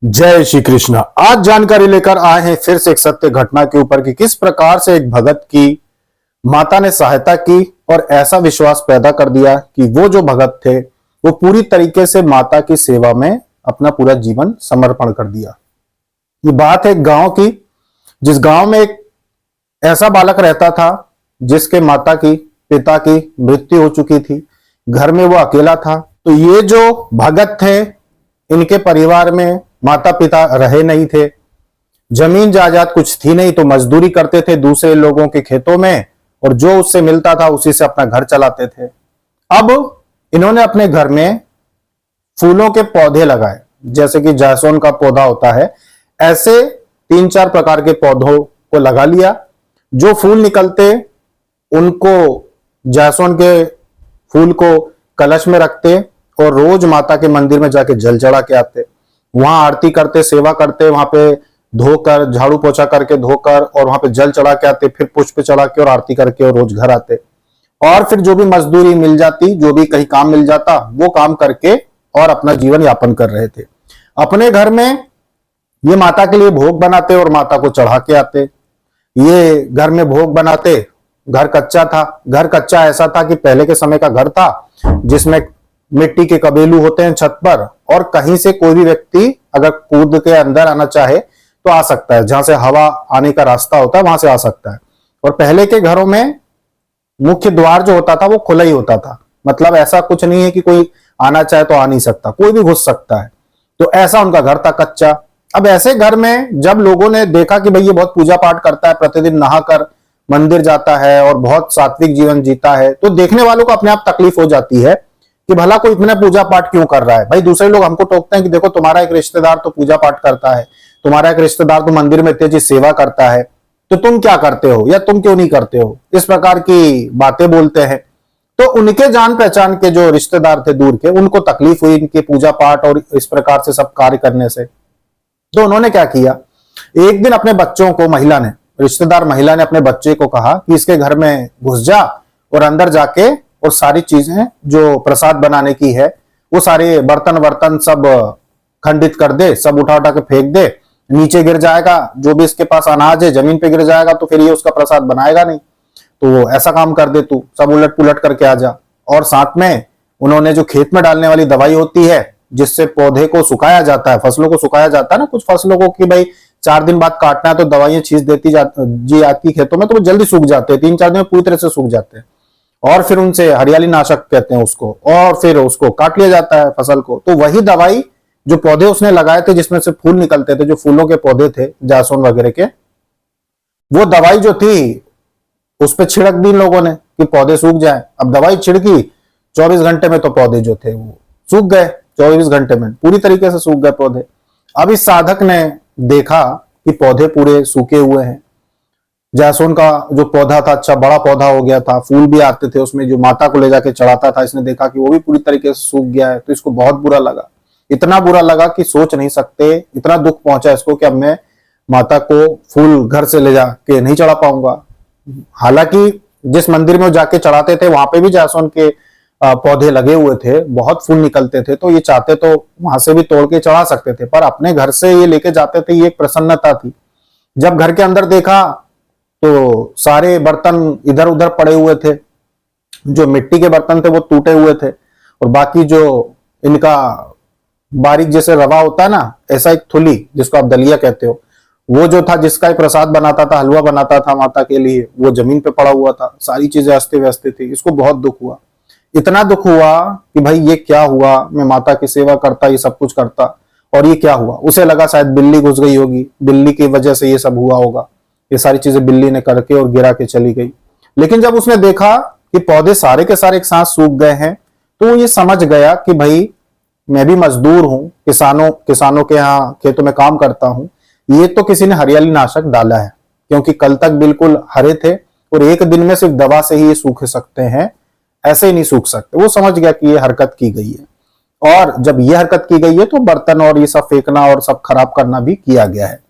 जय श्री कृष्ण। आज जानकारी लेकर आए हैं फिर से एक सत्य घटना के ऊपर कि किस प्रकार से एक भगत की माता ने सहायता की और ऐसा विश्वास पैदा कर दिया कि वो जो भगत थे वो पूरी तरीके से माता की सेवा में अपना पूरा जीवन समर्पण कर दिया। ये बात है गांव की, जिस गांव में एक ऐसा बालक रहता था जिसके माता की पिता की मृत्यु हो चुकी थी। घर में वो अकेला था। तो ये जो भगत थे, इनके परिवार में माता पिता रहे नहीं थे, जमीन जायदाद कुछ थी नहीं, तो मजदूरी करते थे दूसरे लोगों के खेतों में और जो उससे मिलता था उसी से अपना घर चलाते थे। अब इन्होंने अपने घर में फूलों के पौधे लगाए, जैसे कि जायसोन का पौधा होता है, ऐसे 3-4 प्रकार के पौधों को लगा लिया। जो फूल निकलते उनको जायसोन के फूल को कलश में रखते और रोज माता के मंदिर में जाके जल चढ़ा के आते, वहां आरती करते, सेवा करते, वहां पे धोकर झाड़ू पोछा करके धोकर और वहां पे जल चढ़ा के आते, फिर पुष्प चढ़ा के और आरती करके और रोज घर आते। और फिर जो भी मजदूरी मिल जाती, जो भी कहीं काम मिल जाता, वो काम करके और अपना जीवन यापन कर रहे थे। अपने घर में ये माता के लिए भोग बनाते और माता को चढ़ा के आते। ये घर में भोग बनाते। घर कच्चा था। घर कच्चा ऐसा था कि पहले के समय का घर था जिसमें मिट्टी के कबेलू होते हैं छत पर, और कहीं से कोई भी व्यक्ति अगर कूद के अंदर आना चाहे तो आ सकता है। जहां से हवा आने का रास्ता होता है वहां से आ सकता है। और पहले के घरों में मुख्य द्वार जो होता था वो खुला ही होता था। मतलब ऐसा कुछ नहीं है कि कोई आना चाहे तो आ नहीं सकता, कोई भी घुस सकता है। तो ऐसा उनका घर था कच्चा। अब ऐसे घर में जब लोगों ने देखा कि भाई ये बहुत पूजा पाठ करता है, प्रतिदिन नहाकर मंदिर जाता है और बहुत सात्विक जीवन जीता है, तो देखने वालों को अपने आप तकलीफ हो जाती है कि भला कोई इतना पूजा पाठ क्यों कर रहा है। भाई दूसरे लोग हमको टोकते हैं कि देखो तुम्हारा एक रिश्तेदार तो पूजा पाठ करता है, तुम्हारा एक रिश्तेदार तो मंदिर में तेजी सेवा करता है, तो तुम क्या करते हो या तुम क्यों नहीं करते हो, इस प्रकार की बातें बोलते हैं। तो उनके जान पहचान के जो रिश्तेदार थे दूर के, उनको तकलीफ हुई इनके पूजा पाठ और इस प्रकार से सब कार्य करने से। तो उन्होंने क्या किया, एक दिन अपने बच्चों को, महिला ने, रिश्तेदार महिला ने अपने बच्चे को कहा कि इसके घर में घुस जा और अंदर जाके और सारी चीजें जो प्रसाद बनाने की है वो सारे बर्तन सब खंडित कर दे, सब उठा उठा के फेंक दे, नीचे गिर जाएगा, जो भी इसके पास अनाज है जमीन पे गिर जाएगा तो फिर ये उसका प्रसाद बनाएगा नहीं। तो ऐसा काम कर दे, तू सब उलट पुलट करके आ जा। और साथ में उन्होंने जो खेत में डालने वाली दवाई होती है जिससे पौधे को सुखाया जाता है, फसलों को सुखाया जाता है ना, कुछ फसलों को कि भाई 4 दिन बाद काटना है तो दवाइयां छींच देती आती खेतों में, तो वो जल्दी सूख जाते हैं, 3-4 दिन में पूरी तरह से सूख जाते हैं। और फिर उनसे हरियाली नाशक कहते हैं उसको, और फिर उसको काट लिया जाता है फसल को। तो वही दवाई जो पौधे उसने लगाए थे जिसमें से फूल निकलते थे, जो फूलों के पौधे थे जासोन वगैरह के, वो दवाई जो थी उस पर छिड़क दी लोगों ने कि पौधे सूख जाए। अब दवाई छिड़की, 24 घंटे में तो पौधे जो थे वो सूख गए। 24 घंटे में पूरी तरीके से सूख गए पौधे। अब इस साधक ने देखा कि पौधे पूरे सूखे हुए हैं। जायसोन का जो पौधा था अच्छा बड़ा पौधा हो गया था, फूल भी आते थे उसमें, जो माता को ले जाके चढ़ाता था, इसने देखा कि वो भी पूरी तरीके से सूख गया है। तो इसको बहुत बुरा लगा, इतना बुरा लगा कि सोच नहीं सकते, इतना दुख पहुंचा इसको कि अब मैं माता को फूल घर से ले जाके नहीं चढ़ा पाऊंगा। हालांकि जिस मंदिर में वो जाके चढ़ाते थे वहां पे भी जायसोन के पौधे लगे हुए थे, बहुत फूल निकलते थे, तो ये चाहते तो वहां से भी तोड़ के चढ़ा सकते थे, पर अपने घर से ये लेके जाते थे, ये एक प्रसन्नता थी। जब घर के अंदर देखा तो सारे बर्तन इधर उधर पड़े हुए थे, जो मिट्टी के बर्तन थे वो टूटे हुए थे, और बाकी जो इनका बारीक जैसे रवा होता है ना, ऐसा एक थुली जिसको आप दलिया कहते हो, वो जो था जिसका एक प्रसाद बनाता था, हलवा बनाता था माता के लिए, वो जमीन पे पड़ा हुआ था। सारी चीजें अस्त व्यस्त थी। इसको बहुत दुख हुआ, इतना दुख हुआ कि भाई ये क्या हुआ, मैं माता की सेवा करता, ये सब कुछ करता, और ये क्या हुआ। उसे लगा शायद बिल्ली घुस गई होगी, बिल्ली की वजह से ये सब हुआ होगा, ये सारी चीजें बिल्ली ने करके और गिरा के चली गई। लेकिन जब उसने देखा कि पौधे सारे के सारे एक साथ सूख गए हैं, तो वो ये समझ गया कि भाई मैं भी मजदूर हूं, किसानों के यहाँ खेतों में काम करता हूं, ये तो किसी ने हरियाली नाशक डाला है, क्योंकि कल तक बिल्कुल हरे थे और एक दिन में सिर्फ दवा से ही ये सूख सकते हैं, ऐसे ही नहीं सूख सकते। वो समझ गया कि ये हरकत की गई है, और जब ये हरकत की गई है तो बर्तन और ये सब फेंकना और सब खराब करना भी किया गया है।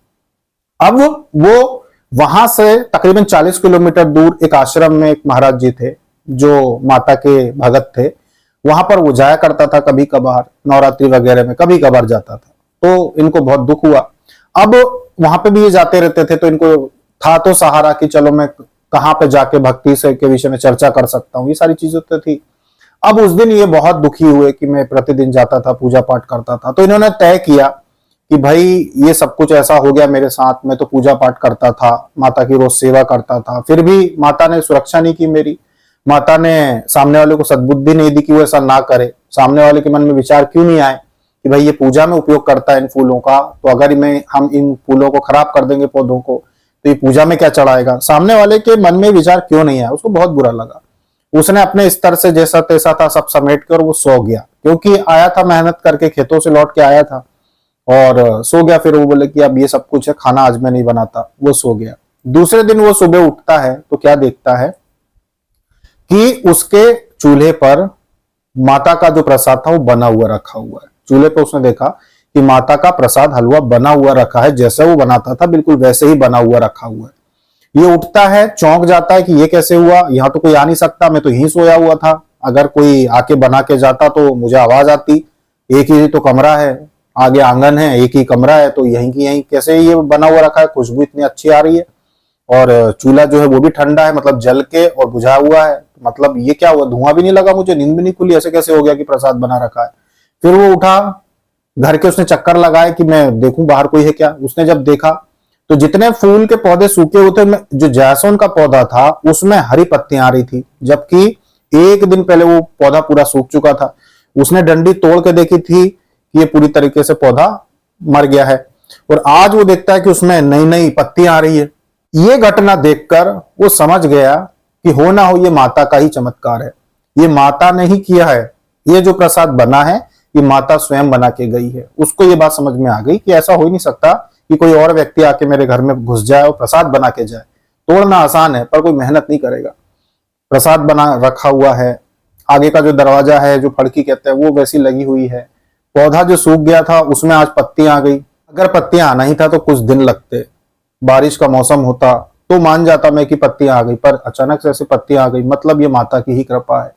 अब वो वहां से तकरीबन 40 किलोमीटर दूर एक आश्रम में एक महाराज जी थे जो माता के भगत थे। वहां पर वो जाया करता था कभी कभार, नवरात्रि वगैरह में कभी कभार जाता था। तो इनको बहुत दुख हुआ। अब वहां पे भी ये जाते रहते थे, तो इनको था तो सहारा कि चलो मैं कहाँ पे जाके भक्ति से के विषय में चर्चा कर सकता हूँ, ये सारी चीजें तो थी। अब उस दिन ये बहुत दुखी हुए कि मैं प्रतिदिन जाता था, पूजा पाठ करता था। तो इन्होंने तय किया कि भाई ये सब कुछ ऐसा हो गया मेरे साथ, में तो पूजा पाठ करता था, माता की रोज सेवा करता था, फिर भी माता ने सुरक्षा नहीं की मेरी। माता ने सामने वाले को सद्बुद्धि नहीं दी कि वो ऐसा ना करे। सामने वाले के मन में विचार क्यों नहीं आए कि भाई ये पूजा में उपयोग करता है इन फूलों का, तो अगर हम इन फूलों को खराब कर देंगे पौधों को, तो ये पूजा में क्या चढ़ाएगा। सामने वाले के मन में विचार क्यों नहीं आया, उसको बहुत बुरा लगा। उसने अपने स्तर से जैसा तैसा था सब समेट कर वो सो गया, क्योंकि आया था मेहनत करके, खेतों से लौट के आया था और सो गया। फिर वो बोले कि अब ये सब कुछ है, खाना आज मैं नहीं बनाता, वो सो गया। दूसरे दिन वो सुबह उठता है तो क्या देखता है कि उसके चूल्हे पर माता का जो प्रसाद था वो बना हुआ रखा हुआ है। चूल्हे पे उसने देखा कि माता का प्रसाद हलवा बना हुआ रखा है, जैसे वो बनाता था बिल्कुल वैसे ही बना हुआ रखा हुआ है। ये उठता है, चौंक जाता है कि ये कैसे हुआ, यहाँ तो कोई आ नहीं सकता, मैं तो यहीं सोया हुआ था, अगर कोई आके बना के जाता तो मुझे आवाज आती, एक ही तो कमरा है, आगे आंगन है, एक ही कमरा है, तो यहीं की यहीं कैसे ये बना हुआ रखा है, खुशबू इतनी अच्छी आ रही है और चूल्हा जो है वो भी ठंडा है, मतलब जल के और बुझा हुआ है, मतलब ये क्या हुआ, धुआं भी नहीं लगा, मुझे नींद भी नहीं खुली, ऐसे कैसे हो गया कि प्रसाद बना रखा है। फिर वो उठा, घर के उसने चक्कर लगाए कि मैं देखूं बाहर कोई है क्या। उसने जब देखा तो जितने फूल के पौधे सूखे हुए थे, जो जायसोन का पौधा था उसमें हरी पत्तियां आ रही थी, जबकि एक दिन पहले वो पौधा पूरा सूख चुका था। उसने डंडी तोड़ के देखी थी कि ये पूरी तरीके से पौधा मर गया है, और आज वो देखता है कि उसमें नई नई पत्तियां आ रही है। ये घटना देखकर वो समझ गया कि हो ना हो ये माता का ही चमत्कार है, ये माता ने ही किया है, ये जो प्रसाद बना है ये माता स्वयं बना के गई है। उसको ये बात समझ में आ गई कि ऐसा हो ही नहीं सकता कि कोई और व्यक्ति आके मेरे घर में घुस जाए और प्रसाद बना के जाए। तोड़ना आसान है पर कोई मेहनत नहीं करेगा। प्रसाद बना रखा हुआ है, आगे का जो दरवाजा है, जो फड़की कहते हैं, वो वैसी लगी हुई है। पौधा जो सूख गया था उसमें आज पत्तियां आ गई। अगर पत्तियां आना ही था तो कुछ दिन लगते, बारिश का मौसम होता तो मान जाता मैं कि पत्तियां आ गई, पर अचानक से ऐसी पत्तियां आ गई, मतलब ये माता की ही कृपा है।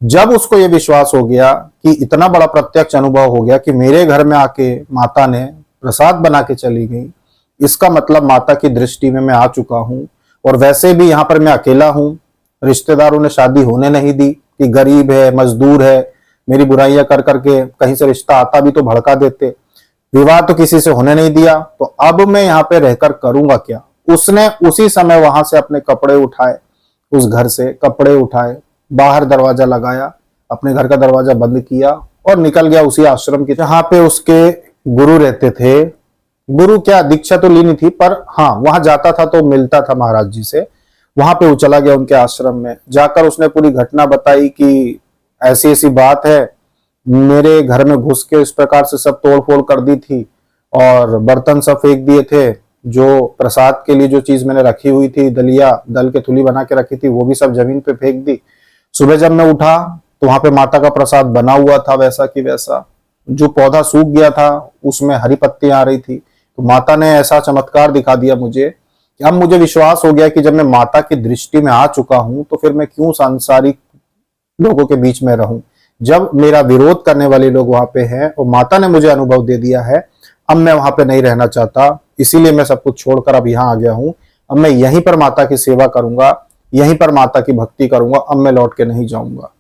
जब उसको ये विश्वास हो गया कि इतना बड़ा प्रत्यक्ष अनुभव हो गया कि मेरे घर में आके माता ने प्रसाद बना के चली गई, इसका मतलब माता की दृष्टि में मैं आ चुका हूं। और वैसे भी यहाँ पर मैं अकेला हूं, रिश्तेदारों ने शादी होने नहीं दी कि गरीब है, मजदूर है, मेरी बुराइयां कर करके कहीं से रिश्ता आता भी तो भड़का देते, विवाह तो किसी से होने नहीं दिया, तो अब मैं यहाँ पे रहकर करूंगा क्या। उसने उसी समय वहां से अपने कपड़े उठाए, उस घर से कपड़े उठाए, बाहर दरवाजा लगाया, अपने घर का दरवाजा बंद किया और निकल गया उसी आश्रम की जहां पे उसके गुरु रहते थे। गुरु क्या, दीक्षा तो ली नहीं थी, पर हाँ वहां जाता था तो मिलता था महाराज जी से। वहां पे वो चला गया उनके आश्रम में, जाकर उसने पूरी घटना बताई कि ऐसी ऐसी बात है, मेरे घर में घुस के इस प्रकार से सब तोड़ फोड़ कर दी थी और बर्तन सब फेंक दिए थे, जो प्रसाद के लिए जो चीज मैंने रखी हुई थी, दलिया दल के थुली बना के रखी थी, वो भी सब जमीन पे फेंक दी। सुबह जब मैं उठा तो वहां पे माता का प्रसाद बना हुआ था वैसा कि वैसा, जो पौधा सूख गया था उसमें हरी पत्तियां आ रही थी। तो माता ने ऐसा चमत्कार दिखा दिया मुझे कि अब मुझे विश्वास हो गया कि जब मैं माता की दृष्टि में आ चुका हूं तो फिर मैं क्यों सांसारिक लोगों के बीच में रहूं। जब मेरा विरोध करने वाले लोग वहां पे हैं और माता ने मुझे अनुभव दे दिया है, अब मैं वहां पे नहीं रहना चाहता, इसीलिए मैं सब कुछ छोड़कर अब यहाँ आ गया हूं। अब मैं यहीं पर माता की सेवा करूंगा, यहीं पर माता की भक्ति करूंगा, अब मैं लौट के नहीं जाऊंगा।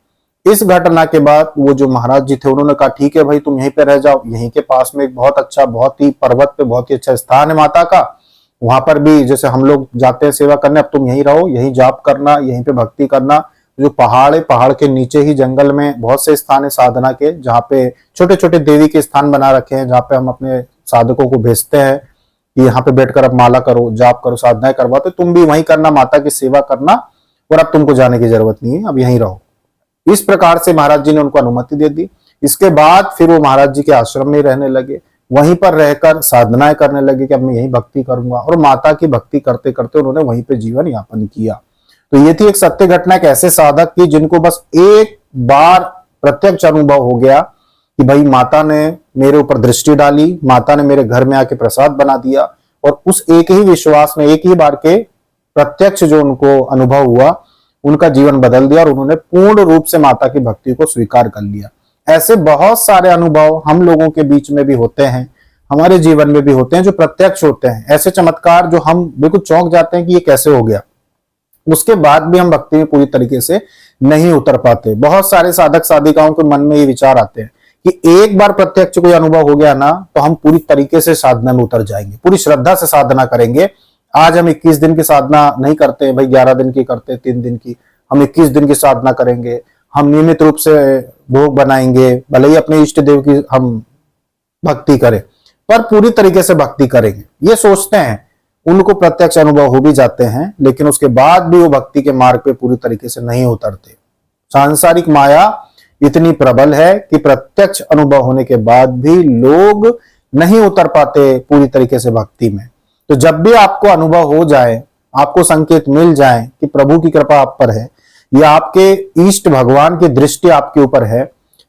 इस घटना के बाद वो जो महाराज जी थे उन्होंने कहा ठीक है भाई, तुम यहीं पे रह जाओ, यहीं के पास में एक बहुत अच्छा, बहुत ही पर्वत पे बहुत ही अच्छा स्थान है माता का, वहां पर भी जैसे हम लोग जाते हैं सेवा करने, अब तुम यहीं रहो, यहीं जाप करना, यहीं पे भक्ति करना। जो पहाड़ है, पहाड़ के नीचे ही जंगल में बहुत से स्थान है साधना के, जहाँ पे छोटे छोटे देवी के स्थान बना रखे हैं, जहाँ पे हम अपने साधकों को भेजते हैं कि यहाँ पे बैठकर अब माला करो, जाप करो, साधनाएं करवाते, तुम भी वहीं करना, माता की सेवा करना, और अब तुमको जाने की जरूरत नहीं है, अब यहीं रहो। इस प्रकार से महाराज जी ने उनको अनुमति दे दी। इसके बाद फिर वो महाराज जी के आश्रम में रहने लगे, वहीं पर रहकर साधनाएं करने लगे कि अब मैं यहीं भक्ति करूंगा, और माता की भक्ति करते करते उन्होंने वहीं पे जीवन यापन किया। तो ये थी एक सत्य घटना, एक ऐसे साधक की जिनको बस एक बार प्रत्यक्ष अनुभव हो गया कि भाई माता ने मेरे ऊपर दृष्टि डाली, माता ने मेरे घर में आके प्रसाद बना दिया, और उस एक ही विश्वास में, एक ही बार के प्रत्यक्ष जो उनको अनुभव हुआ, उनका जीवन बदल दिया और उन्होंने पूर्ण रूप से माता की भक्ति को स्वीकार कर लिया। ऐसे बहुत सारे अनुभव हम लोगों के बीच में भी होते हैं, हमारे जीवन में भी होते हैं, जो प्रत्यक्ष होते हैं। ऐसे चमत्कार जो हम बिल्कुल चौंक जाते हैं कि ये कैसे हो गया, उसके बाद भी हम भक्ति में पूरी तरीके से नहीं उतर पाते। बहुत सारे साधक साधिकाओं के मन में ये विचार आते हैं कि एक बार प्रत्यक्ष कोई अनुभव हो गया ना, तो हम पूरी तरीके से साधना में उतर जाएंगे, पूरी श्रद्धा से साधना करेंगे। आज हम 21 दिन की साधना नहीं करते भाई, 11 दिन की करते, 3 दिन की, हम 21 दिन की साधना करेंगे। हम नियमित रूप से भोग बनाएंगे, भले ही अपने इष्ट देव की हम भक्ति करें, पर पूरी तरीके से भक्ति करेंगे, ये सोचते हैं। उनको प्रत्यक्ष अनुभव हो भी जाते हैं, लेकिन उसके बाद भी वो भक्ति के मार्ग पे पूरी तरीके से नहीं उतरते। सांसारिक माया इतनी प्रबल है कि प्रत्यक्ष अनुभव होने के बाद भी लोग नहीं उतर पाते पूरी तरीके से भक्ति में। तो जब भी आपको अनुभव हो जाए, आपको संकेत मिल जाए कि प्रभु की कृपा आप पर है या आपके इष्ट भगवान की दृष्टि आपके ऊपर है,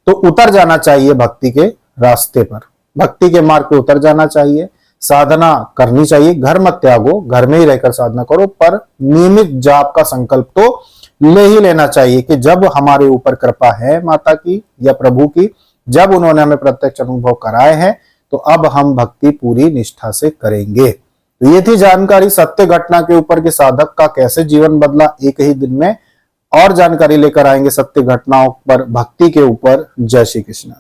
तो उतर जाना चाहिए भक्ति के रास्ते पर, भक्ति के मार्ग पे उतर जाना चाहिए। साधना करनी चाहिए, घर मत त्यागो, घर में ही रहकर साधना करो, पर नियमित जाप का संकल्प तो ले ही लेना चाहिए कि जब हमारे ऊपर कृपा है माता की या प्रभु की, जब उन्होंने हमें प्रत्यक्ष अनुभव कराए हैं, तो अब हम भक्ति पूरी निष्ठा से करेंगे। तो ये थी जानकारी सत्य घटना के ऊपर कि साधक का कैसे जीवन बदला एक ही दिन में। और जानकारी लेकर आएंगे सत्य घटनाओं पर, भक्ति के ऊपर। जय श्री कृष्ण।